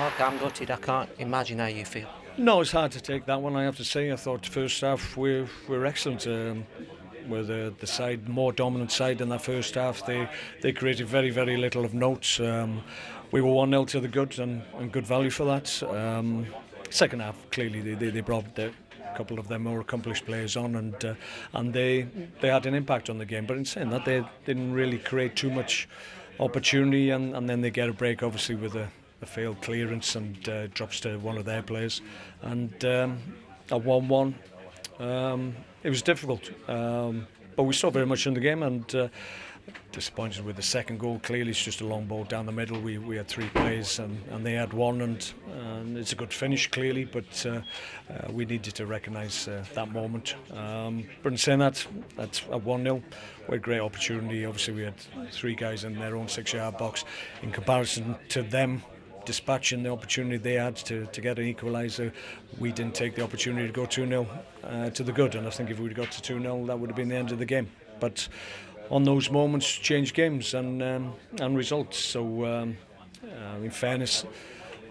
Mark, I'm gutted. I can't imagine how you feel. No, it's hard to take that one, I have to say. I thought the first half we were excellent. We're the side, more dominant side in that first half. They created very little of note. We were 1-0 to the good and good value for that. Second half, clearly they brought a couple of their more accomplished players on, and they had an impact on the game. But in saying that, they didn't really create too much opportunity, and then they get a break, obviously, with a failed clearance and drops to one of their players. And at 1-1, it was difficult, but we saw very much in the game, and disappointed with the second goal. Clearly it's just a long ball down the middle. We had three plays and they had one, and it's a good finish clearly, but we needed to recognise that moment. But in saying that, at 1-0, we had great opportunity. Obviously we had three guys in their own 6-yard box. In comparison to them dispatching the opportunity they had to get an equaliser, we didn't take the opportunity to go 2-0 to the good, and I think if we'd got to 2-0 that would have been the end of the game. But on those moments change games and results. So in fairness,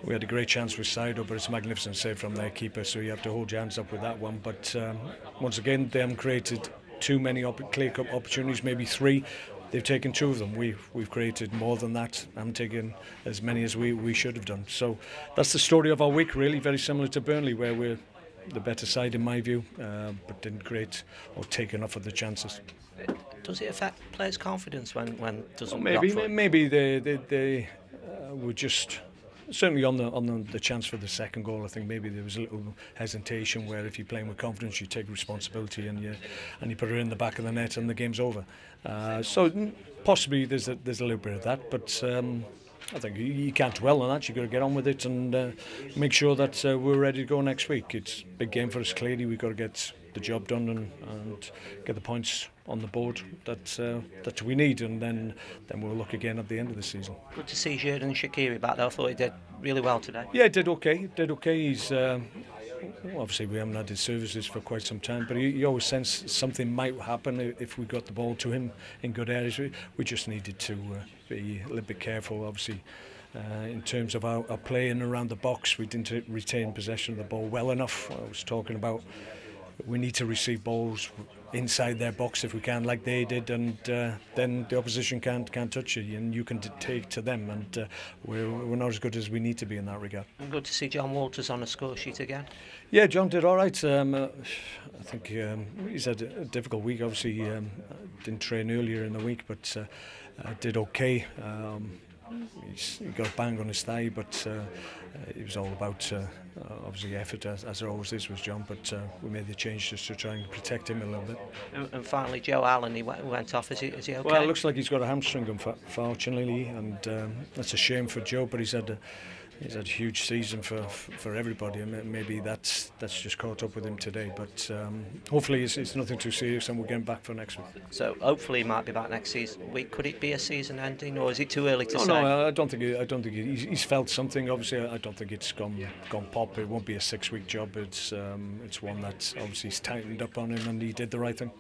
we had a great chance with Saido, but it's a magnificent save from their keeper, so you have to hold your hands up with that one. But once again, they haven't created too many clear-cut opportunities, maybe three. They've taken two of them. We've created more than that. Haven't taken as many as we should have done. So that's the story of our week, really. Very similar to Burnley, where we're the better side in my view, but didn't create or take enough of the chances. Does it affect players' confidence when doesn't? Well, maybe they were just certainly on the chance for the second goal. I think maybe there was a little hesitation where if you're playing with confidence, you take responsibility and you put it in the back of the net and the game's over. So possibly there's a little bit of that, but I think you can't dwell on that. You've got to get on with it and make sure that we're ready to go next week. It's a big game for us. Clearly, we've got to get the job done and get the points on the board that we need, and then we'll look again at the end of the season. Good to see Xherdan Shaqiri back there. I thought he did really well today. Yeah, did okay. He's obviously we haven't had his services for quite some time, but you always sense something might happen if we got the ball to him in good areas. We just needed to be a little bit careful, obviously. In terms of our playing around the box, we didn't retain possession of the ball well enough. I was talking about we need to receive balls inside their box if we can, like they did, and then the opposition can't touch you, and you can dictate to them, and we're not as good as we need to be in that regard. And good to see John Walters on the score sheet again. Yeah, John did all right. I think he's had a difficult week. Obviously, didn't train earlier in the week, but did okay. He got a bang on his thigh, but it was all about obviously effort, as there always is with John, but we made the change just to try and protect him a little bit. And finally, Joe Allen, he went off. Is he okay? Well, it looks like he's got a hamstring, unfortunately, and that's a shame for Joe, but he's had a huge season for everybody, and maybe that's just caught up with him today. But hopefully it's nothing too serious, and we're getting back for next week. So hopefully he might be back next season. Could it be a season ending, or is it too early to say? No, I don't think he's felt something. Obviously, I don't think it's gone pop. It won't be a 6-week job. It's one that obviously he's tightened up on him, and he did the right thing.